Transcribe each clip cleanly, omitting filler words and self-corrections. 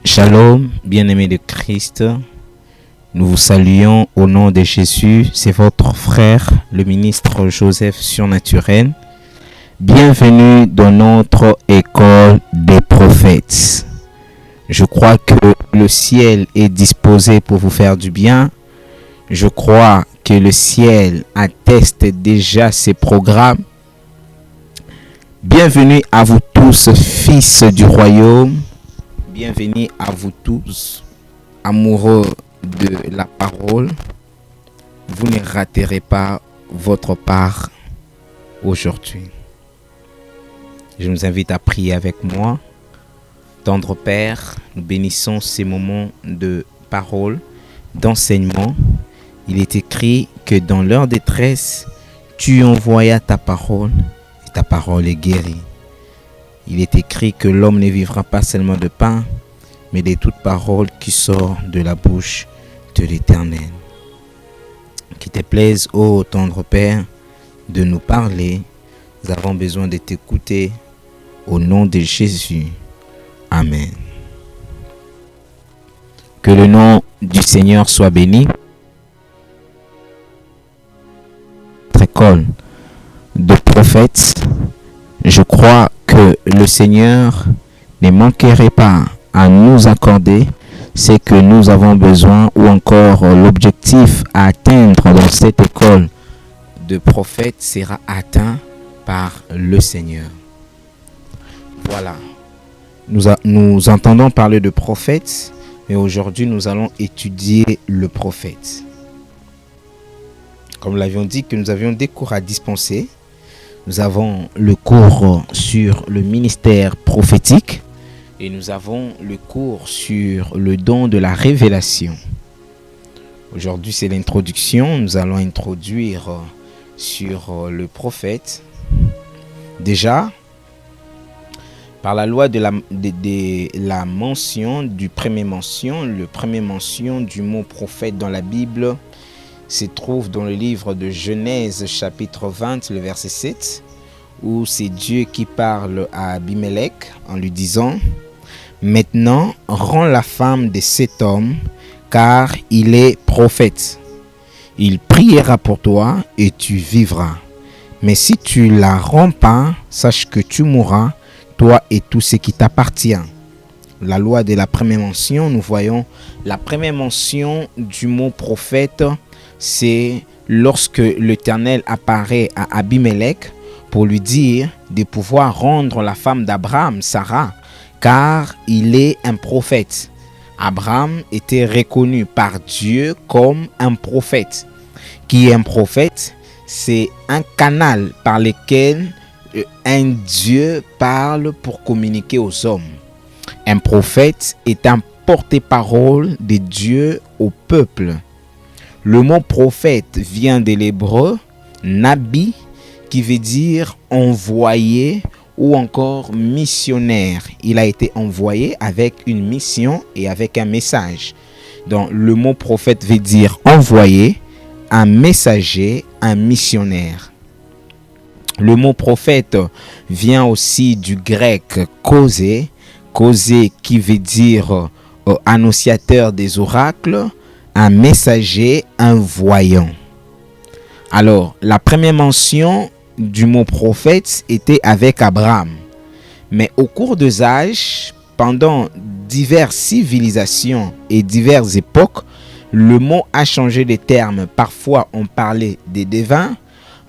Shalom, bien-aimés de Christ, nous vous saluons au nom de Jésus. C'est votre frère, le ministre Joseph Surnaturel. Bienvenue dans notre école des prophètes. Je crois que le ciel est disposé pour vous faire du bien. Je crois que le ciel atteste déjà ses programmes. Bienvenue à vous tous, fils du royaume. Bienvenue à vous tous, amoureux de la parole. Vous ne raterez pas votre part aujourd'hui. Je vous invite à prier avec moi. Tendre Père, nous bénissons ces moments de parole, d'enseignement. Il est écrit que dans leur détresse, tu envoyas ta parole et ta parole est guérie. Il est écrit que l'homme ne vivra pas seulement de pain, mais de toute parole qui sort de la bouche de l'Éternel. Qu'il te plaise, ô tendre Père, de nous parler. Nous avons besoin de t'écouter. Au nom de Jésus. Amen. Que le nom du Seigneur soit béni. Notre école de prophètes, je crois que le Seigneur ne manquerait pas à nous accorder ce que nous avons besoin ou encore l'objectif à atteindre dans cette école de prophètes sera atteint par le Seigneur. Voilà. Nous entendons parler de prophètes, mais aujourd'hui nous allons étudier le prophète. Comme nous l'avions dit que nous avions des cours à dispenser. Nous avons le cours sur le ministère prophétique et nous avons le cours sur le don de la révélation. Aujourd'hui, c'est l'introduction. Nous allons introduire sur le prophète. Déjà, par la loi de la mention, le premier mention du mot prophète dans la Bible se trouve dans le livre de Genèse chapitre 20, le verset 7, où c'est Dieu qui parle à Abimelech en lui disant « Maintenant, rends la femme de cet homme, car il est prophète. Il priera pour toi et tu vivras. Mais si tu la rends pas, sache que tu mourras, toi et tout ce qui t'appartient. » La loi de la première mention, nous voyons la première mention du mot prophète, c'est lorsque l'Éternel apparaît à Abimelech pour lui dire de pouvoir rendre la femme d'Abraham, Sarah, car il est un prophète. Abraham était reconnu par Dieu comme un prophète. Qui est un prophète? C'est un canal par lequel un Dieu parle pour communiquer aux hommes. Un prophète est un porte-parole de Dieu au peuple. Le mot prophète vient de l'hébreu nabi, qui veut dire envoyé ou encore missionnaire. Il a été envoyé avec une mission et avec un message. Donc le mot prophète veut dire envoyé, un messager, un missionnaire. Le mot prophète vient aussi du grec causé qui veut dire annonciateur des oracles, un messager, un voyant. Alors, la première mention du mot prophète était avec Abraham. Mais au cours des âges, pendant diverses civilisations et diverses époques, le mot a changé de terme. Parfois, on parlait des devins,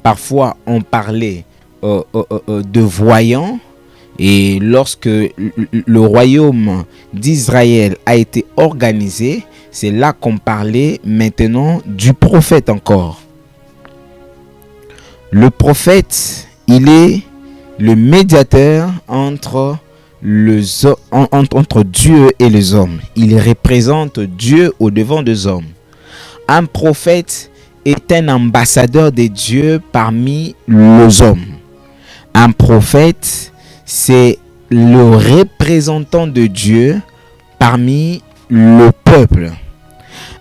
parfois, on parlait de voyants. Et lorsque le royaume d'Israël a été organisé, c'est là qu'on parlait maintenant du prophète encore. Le prophète, il est le médiateur entre Dieu et les hommes. Il représente Dieu au devant des hommes. Un prophète est un ambassadeur de Dieu parmi les hommes. Un prophète, c'est le représentant de Dieu parmi le peuple.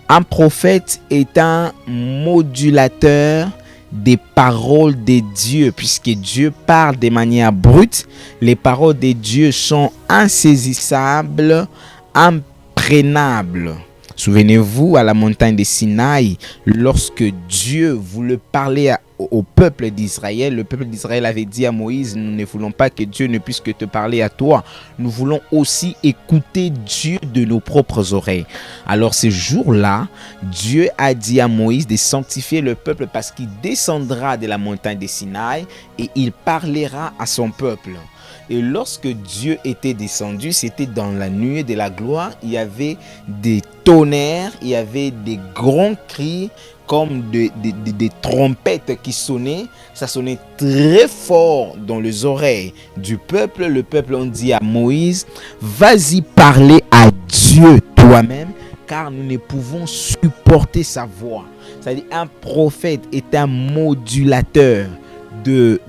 Un prophète est un modulateur des paroles de Dieu, puisque Dieu parle de manière brute. Les paroles de Dieu sont insaisissables imprégnable. Souvenez-vous, à la montagne de Sinaï, lorsque Dieu voulait parler au peuple d'Israël, le peuple d'Israël avait dit à Moïse, nous ne voulons pas que Dieu ne puisse que te parler à toi. Nous voulons aussi écouter Dieu de nos propres oreilles. Alors ce jour-là, Dieu a dit à Moïse de sanctifier le peuple parce qu'il descendra de la montagne de Sinaï et il parlera à son peuple. Et lorsque Dieu était descendu, c'était dans la nuée de la gloire, il y avait des tonnerres, il y avait des grands cris comme des trompettes qui sonnaient. Ça sonnait très fort dans les oreilles du peuple. Le peuple a dit à Moïse, vas-y parler à Dieu toi-même, car nous ne pouvons supporter sa voix. C'est-à-dire un prophète est un modulateur de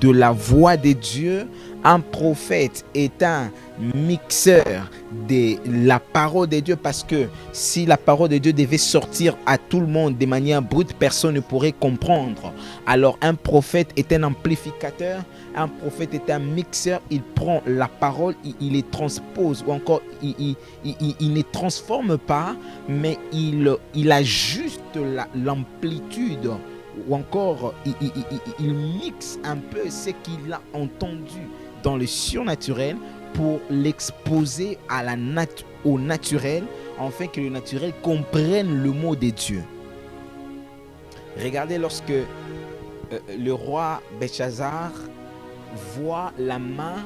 la voix de Dieu. Un prophète est un mixeur de la parole de Dieu, parce que si la parole de Dieu devait sortir à tout le monde de manière brute, personne ne pourrait comprendre. Alors un prophète est un amplificateur, un prophète est un mixeur. Il prend la parole, il les transpose, ou encore il ne transforme pas, mais il ajuste l'amplitude, ou encore il mixe un peu ce qu'il a entendu dans le surnaturel pour l'exposer au naturel, afin que le naturel comprenne le mot de Dieu. Regardez, lorsque le roi Belchazzar voit la main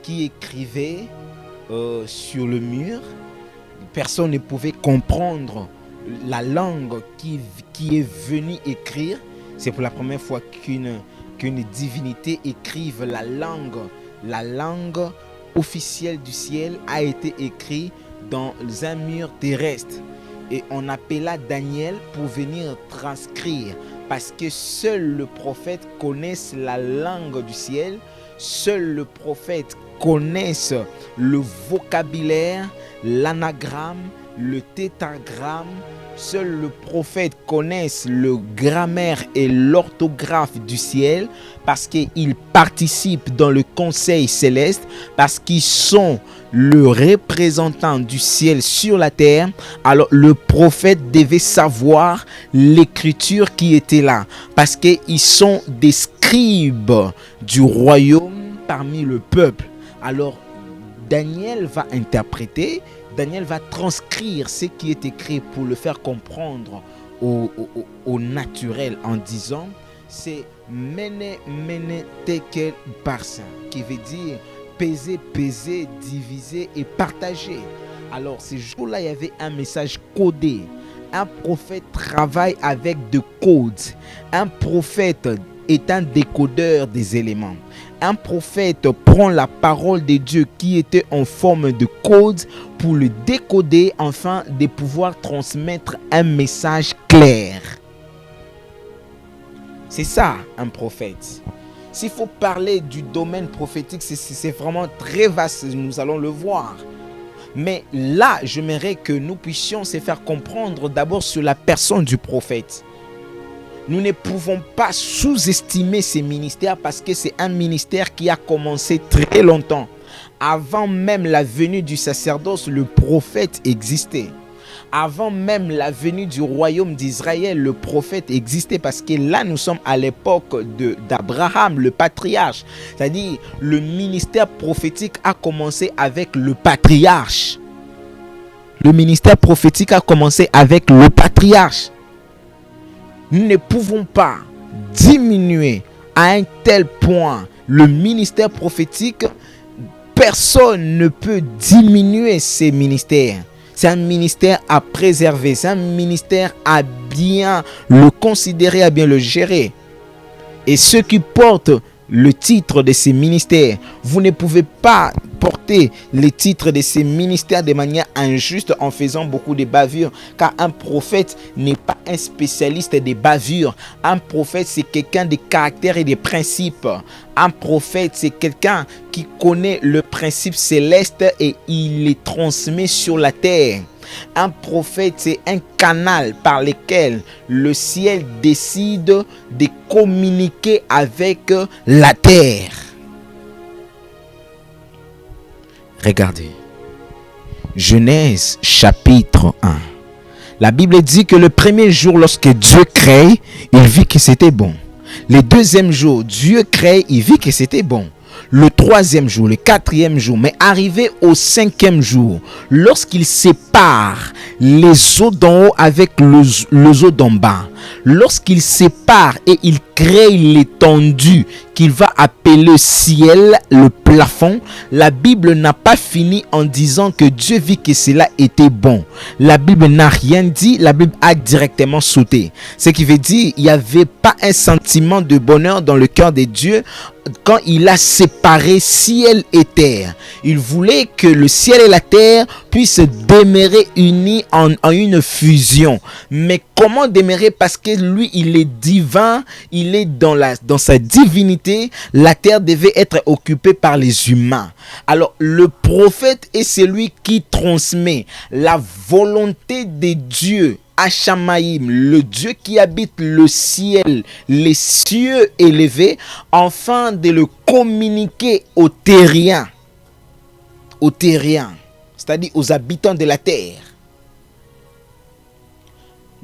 qui écrivait sur le mur, personne ne pouvait comprendre la langue qui est venue écrire. C'est pour la première fois qu'une divinité écrive la langue officielle du ciel a été écrite dans un mur terrestre. Et on appela Daniel pour venir transcrire, parce que seul le prophète connaît la langue du ciel, seul le prophète connaît le vocabulaire, l'anagramme, le tétragramme. Seul le prophète connaît le grammaire et l'orthographe du ciel, parce qu'ils participent dans le conseil céleste, parce qu'ils sont le représentant du ciel sur la terre. Alors le prophète devait savoir l'écriture qui était là, parce qu'ils sont des scribes du royaume parmi le peuple. Alors Daniel va interpréter, Daniel va transcrire ce qui est écrit pour le faire comprendre au naturel, en disant, c'est mene tekel parsa, qui veut dire peser, diviser et partager. Alors ces jours-là, il y avait un message codé. Un prophète travaille avec des codes. Un prophète est un décodeur des éléments. Un prophète prend la parole de Dieu qui était en forme de code pour le décoder, afin de pouvoir transmettre un message clair. C'est ça, un prophète. S'il faut parler du domaine prophétique, c'est vraiment très vaste, nous allons le voir. Mais là, j'aimerais que nous puissions se faire comprendre d'abord sur la personne du prophète. Nous ne pouvons pas sous-estimer ces ministères, parce que c'est un ministère qui a commencé très longtemps. Avant même la venue du sacerdoce, le prophète existait. Avant même la venue du royaume d'Israël, le prophète existait, parce que là, nous sommes à l'époque d'Abraham, le patriarche. C'est-à-dire, le ministère prophétique a commencé avec le patriarche. Le ministère prophétique a commencé avec le patriarche. Nous ne pouvons pas diminuer à un tel point le ministère prophétique. Personne ne peut diminuer ces ministères. C'est un ministère à préserver. C'est un ministère à bien le considérer, à bien le gérer. Et ceux qui portent le titre de ces ministères, vous ne pouvez pas porter les titres de ces ministères de manière injuste en faisant beaucoup de bavures, car un prophète n'est pas un spécialiste des bavures. Un prophète, c'est quelqu'un de caractère et de principes. Un prophète, c'est quelqu'un qui connaît le principe céleste et il les transmet sur la terre. Un prophète, c'est un canal par lequel le ciel décide de communiquer avec la terre. Regardez, Genèse chapitre 1. La Bible dit que le premier jour, lorsque Dieu crée, il vit que c'était bon. Le deuxième jour, Dieu crée, il vit que c'était bon. Le troisième jour, le quatrième jour, mais arrivé au cinquième jour, lorsqu'il sépare les eaux d'en haut avec les eaux d'en bas, lorsqu'il sépare et il crée l'étendue qu'il va appeler ciel, le plafond, la Bible n'a pas fini en disant que Dieu vit que cela était bon. La Bible n'a rien dit, la Bible a directement sauté. Ce qui veut dire il n'y avait pas un sentiment de bonheur dans le cœur de Dieu quand il a séparé ciel et terre. Il voulait que le ciel et la terre puissent demeurer unis en une fusion. Mais comment demeurer? Parce que lui, il est divin, il est dans sa divinité. La terre devait être occupée par les humains. Alors le prophète est celui qui transmet la volonté de Dieu à Shamaïm, le Dieu qui habite le ciel, les cieux élevés, afin de le communiquer aux terriens, c'est-à-dire aux habitants de la terre.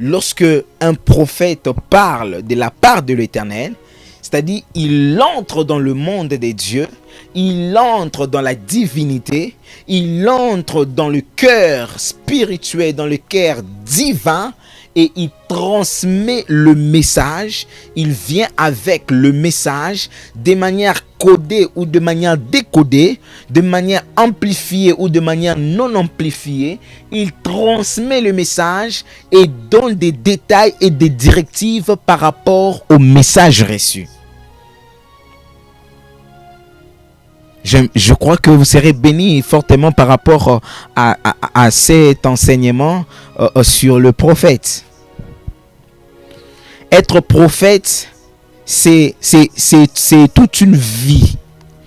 Lorsque un prophète parle de la part de l'Éternel, c'est-à-dire il entre dans le monde des dieux, il entre dans la divinité, il entre dans le cœur spirituel, dans le cœur divin, et il transmet le message. Il vient avec le message de manière codée ou de manière décodée, de manière amplifiée ou de manière non amplifiée. Il transmet le message et donne des détails et des directives par rapport au message reçu. Je crois que vous serez bénis fortement par rapport à cet enseignement sur le prophète. Être prophète, c'est toute une vie.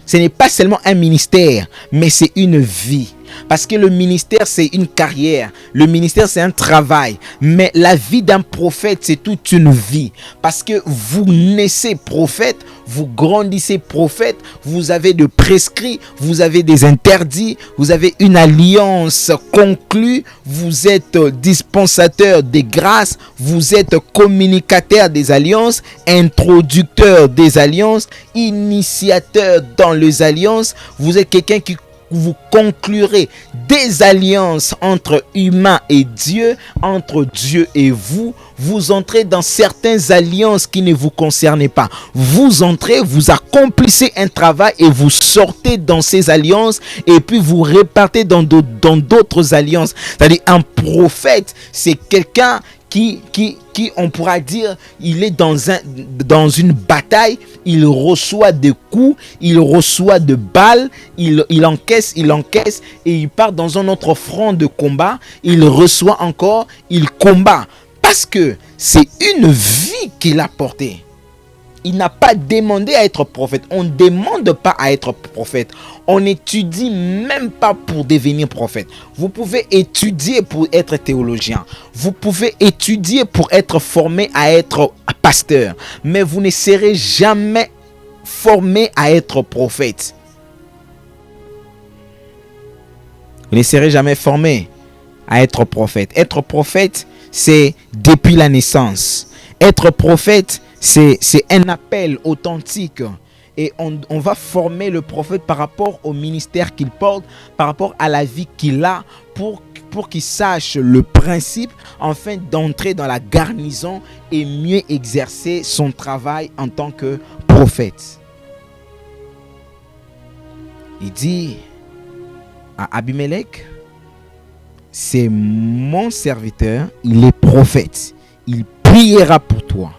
Ce n'est pas seulement un ministère, mais c'est une vie. Parce que le ministère, c'est une carrière. Le ministère, c'est un travail. Mais la vie d'un prophète, c'est toute une vie. Parce que vous naissez prophète, vous grandissez prophète, vous avez des prescrits, vous avez des interdits, vous avez une alliance conclue, vous êtes dispensateur des grâces, vous êtes communicateur des alliances, introducteur des alliances, initiateur dans les alliances. Vous êtes quelqu'un qui vous conclurez des alliances entre humains et Dieu, entre Dieu et vous. Vous entrez dans certaines alliances qui ne vous concernent pas. Vous entrez, vous accomplissez un travail et vous sortez dans ces alliances et puis vous répartez dans d'autres alliances. C'est-à-dire un prophète, c'est quelqu'un qui on pourra dire, il est dans une bataille, il reçoit des coups, il reçoit de balles, il encaisse et il part dans un autre front de combat, il reçoit encore, il combat. Parce que c'est une vie qu'il a portée. Il n'a pas demandé à être prophète. On ne demande pas à être prophète. On n'étudie même pas pour devenir prophète. Vous pouvez étudier pour être théologien. Vous pouvez étudier pour être formé à être pasteur. Mais vous ne serez jamais formé à être prophète. Vous ne serez jamais formé à être prophète. Être prophète, c'est depuis la naissance. Être prophète, c'est un appel authentique. Et on va former le prophète par rapport au ministère qu'il porte, par rapport à la vie qu'il a, pour qu'il sache le principe, afin d'entrer dans la garnison et mieux exercer son travail en tant que prophète. Il dit à Abimelech, c'est mon serviteur, il est prophète, il priera pour toi.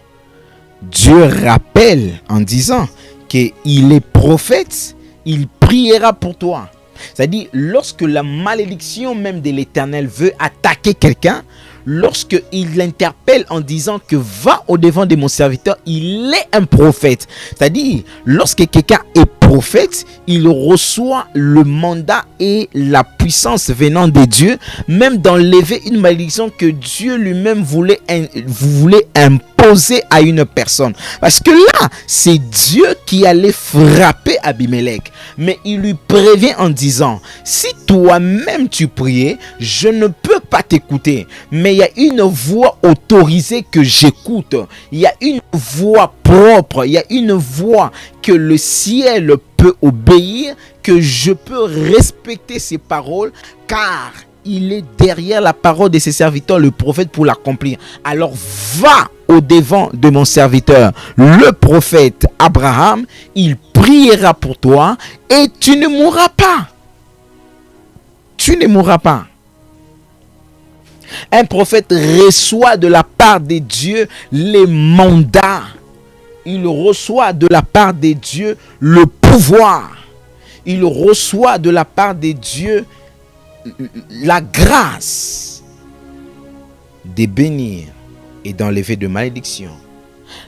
Dieu rappelle en disant qu'il est prophète, il priera pour toi. C'est-à-dire, lorsque la malédiction même de l'Éternel veut attaquer quelqu'un, lorsqu'il l'interpelle en disant que va au-devant de mon serviteur, il est un prophète. C'est-à-dire, lorsque quelqu'un est prophète, il reçoit le mandat et la puissance venant de Dieu, même d'enlever une malédiction que Dieu lui-même voulait imposer à une personne. Parce que là, c'est Dieu qui allait frapper Abimelech. Mais il lui prévient en disant, si toi-même tu priais, je ne peux pas t'écouter. Mais il y a une voix autorisée que j'écoute. Il y a une voix propre. Il y a une voix que le ciel peut obéir, que je peux respecter ses paroles, car il est derrière la parole de ses serviteurs, le prophète, pour l'accomplir. Alors va au-devant de mon serviteur, le prophète Abraham, il priera pour toi et tu ne mourras pas. Tu ne mourras pas. Un prophète reçoit de la part de Dieu les mandats. Il reçoit de la part de Dieu le pouvoir. Il reçoit de la part de Dieu la grâce de bénir et d'enlever de malédiction.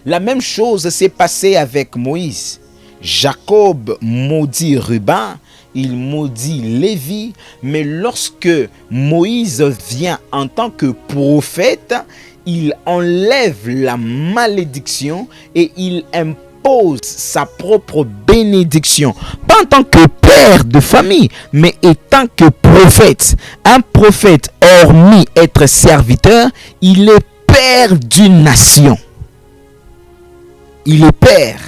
La même chose s'est passée avec Moïse. Jacob maudit Ruben, il maudit Lévi, mais lorsque Moïse vient en tant que prophète, il enlève la malédiction et il impose sa propre bénédiction. Pas en tant que père de famille, mais étant que prophète. Un prophète, hormis être serviteur, il est père d'une nation. Il est père.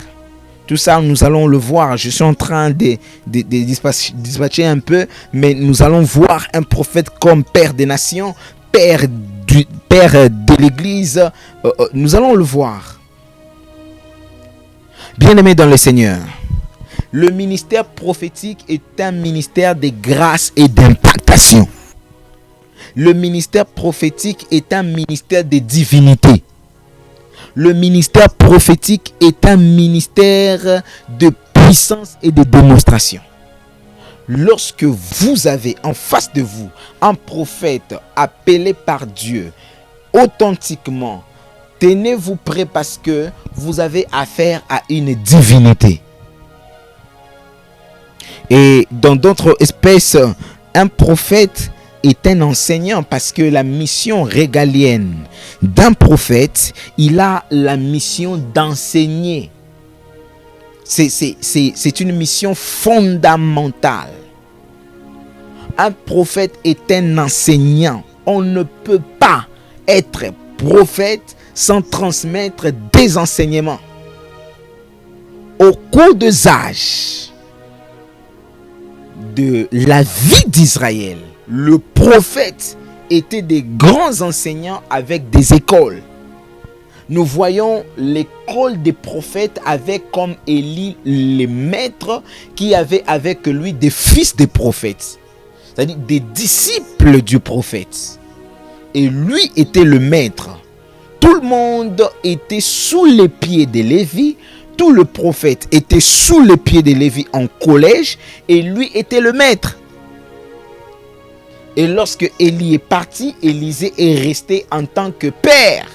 Tout ça, nous allons le voir. Je suis en train de dispatcher un peu, mais nous allons voir un prophète comme père des nations, père de l'église. Nous allons le voir. Bien-aimés dans le Seigneur, le ministère prophétique est un ministère de grâce et d'impactation. Le ministère prophétique est un ministère de divinité. Le ministère prophétique est un ministère de puissance et de démonstration. Lorsque vous avez en face de vous un prophète appelé par Dieu authentiquement, tenez-vous prêt parce que vous avez affaire à une divinité. Et dans d'autres espèces, un prophète est un enseignant parce que la mission régalienne d'un prophète, il a la mission d'enseigner. C'est une mission fondamentale. Un prophète est un enseignant. On ne peut pas être prophète sans transmettre des enseignements. Au cours des âges de la vie d'Israël, le prophète était des grands enseignants avec des écoles. Nous voyons l'école des prophètes avec comme Élie les maîtres qui avait avec lui des fils des prophètes, c'est-à-dire des disciples du prophète. Et lui était le maître. Tout le monde était sous les pieds de Lévi. Tout le prophète était sous les pieds de Lévi en collège et lui était le maître. Et lorsque Élie est parti, Élisée est resté en tant que père,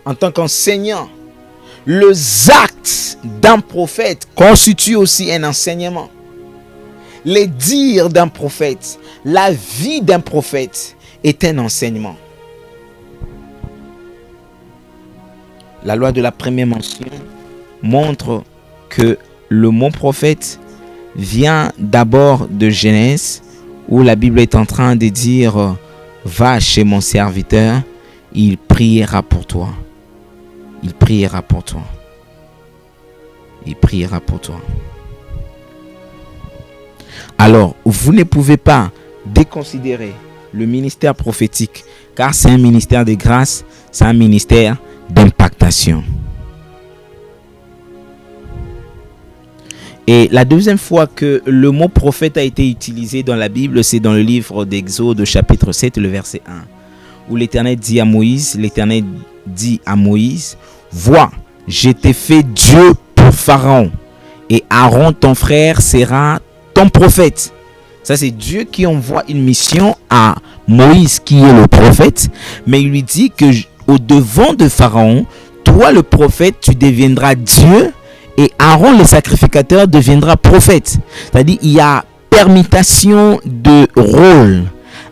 en tant qu'enseignant. Les actes d'un prophète constituent aussi un enseignement. Les dires d'un prophète, la vie d'un prophète est un enseignement. La loi de la première mention montre que le mot prophète vient d'abord de Genèse, où la Bible est en train de dire « Va chez mon serviteur, il priera pour toi. Il priera pour toi. Il priera pour toi. » Alors, vous ne pouvez pas déconsidérer le ministère prophétique, car c'est un ministère de grâce, c'est un ministère d'impactation. Et la deuxième fois que le mot prophète a été utilisé dans la Bible, c'est dans le livre d'Exode, chapitre 7, le verset 1, où l'Éternel dit à Moïse, vois, je t'ai fait Dieu pour Pharaon, et Aaron ton frère sera ton prophète. Ça, c'est Dieu qui envoie une mission à Moïse qui est le prophète, mais il lui dit que au devant de Pharaon, toi le prophète, tu deviendras Dieu et Aaron le sacrificateur deviendra prophète. C'est-à-dire il y a permutation de rôle.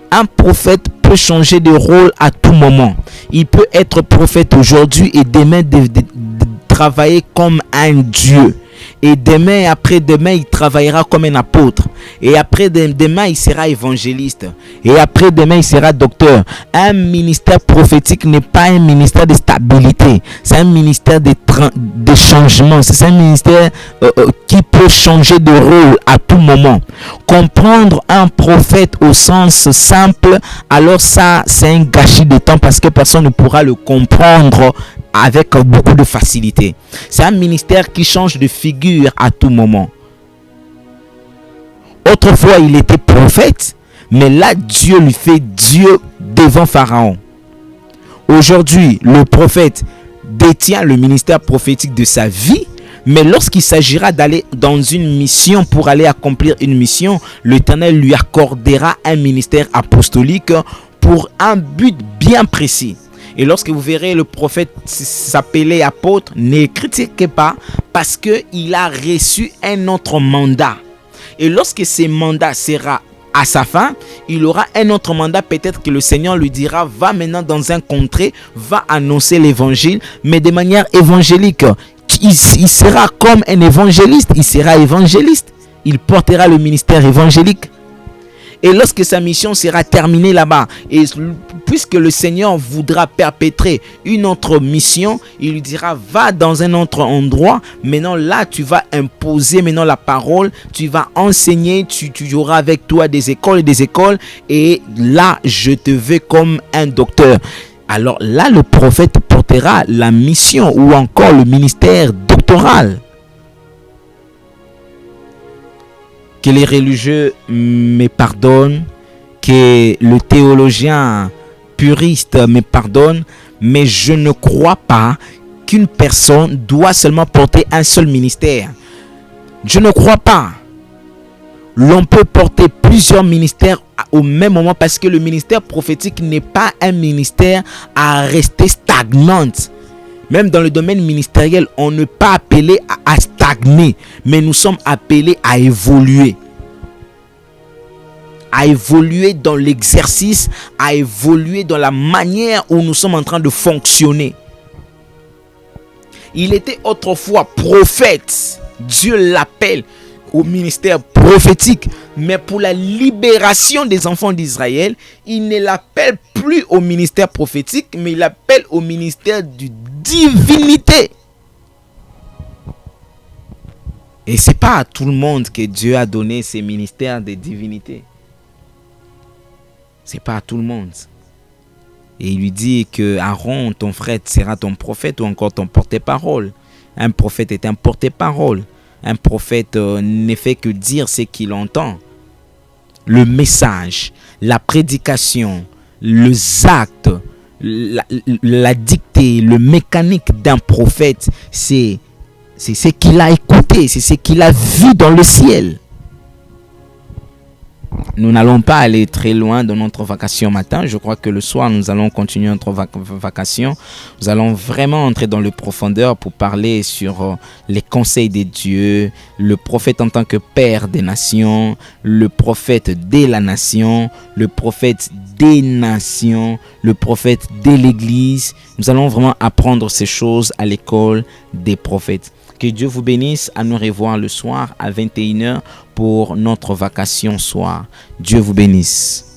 Un prophète peut changer de rôle à tout moment. Il peut être prophète aujourd'hui et demain travailler comme un Dieu. Et demain, après-demain, il travaillera comme un apôtre. Et après-demain, il sera évangéliste. Et après-demain, il sera docteur. Un ministère prophétique n'est pas un ministère de stabilité. C'est un ministère de changement. C'est un ministère qui peut changer de rôle à tout moment. Comprendre un prophète au sens simple, alors ça, c'est un gâchis de temps parce que personne ne pourra le comprendre avec beaucoup de facilité. C'est un ministère qui change de figure à tout moment. Autrefois, il était prophète, mais là, Dieu lui fait Dieu devant Pharaon. Aujourd'hui, le prophète détient le ministère prophétique de sa vie, mais lorsqu'il s'agira d'aller dans une mission pour aller accomplir une mission, l'Éternel lui accordera un ministère apostolique pour un but bien précis. Et lorsque vous verrez le prophète s'appeler apôtre, ne critiquez pas parce qu'il a reçu un autre mandat. Et lorsque ce mandat sera à sa fin, il aura un autre mandat. Peut-être que le Seigneur lui dira, va maintenant dans un contrée, va annoncer l'évangile, mais de manière évangélique. Il sera comme un évangéliste, il sera évangéliste. Il portera le ministère évangélique. Et lorsque sa mission sera terminée là-bas, et puisque le Seigneur voudra perpétrer une autre mission, il lui dira, va dans un autre endroit. Maintenant là, tu vas imposer maintenant la parole, tu vas enseigner, tu auras avec toi des écoles, et là, je te veux comme un docteur. Alors là, le prophète portera la mission ou encore le ministère doctoral. Que les religieux me pardonnent, que le théologien puriste me pardonne, mais je ne crois pas qu'une personne doit seulement porter un seul ministère. Je ne crois pas. L'on peut porter plusieurs ministères au même moment parce que le ministère prophétique n'est pas un ministère à rester stagnant. Même dans le domaine ministériel, on n'est pas appelé à stagner, mais nous sommes appelés à évoluer. À évoluer dans l'exercice, à évoluer dans la manière où nous sommes en train de fonctionner. Il était autrefois prophète. Dieu l'appelle au ministère prophétique. Mais pour la libération des enfants d'Israël, il ne l'appelle plus au ministère prophétique, mais il l'appelle au ministère de divinité. Et c'est pas à tout le monde que Dieu a donné ces ministères de divinité. C'est pas à tout le monde. Et il lui dit que Aaron, ton frère, sera ton prophète ou encore ton porte-parole. Un prophète est un porte-parole. Un prophète ne fait que dire ce qu'il entend. Le message, la prédication, les actes, la dictée, le mécanique d'un prophète, c'est ce qu'il a écouté, c'est ce qu'il a vu dans le ciel. Nous n'allons pas aller très loin dans notre vacation matin. Je crois que le soir, nous allons continuer notre vacation. Nous allons vraiment entrer dans le profondeur pour parler sur les conseils de Dieu, le prophète en tant que père des nations, le prophète de la nation, le prophète des nations, le prophète de l'église. Nous allons vraiment apprendre ces choses à l'école des prophètes. Que Dieu vous bénisse. À nous revoir le soir à 21h pour notre vacation soir. Dieu vous bénisse.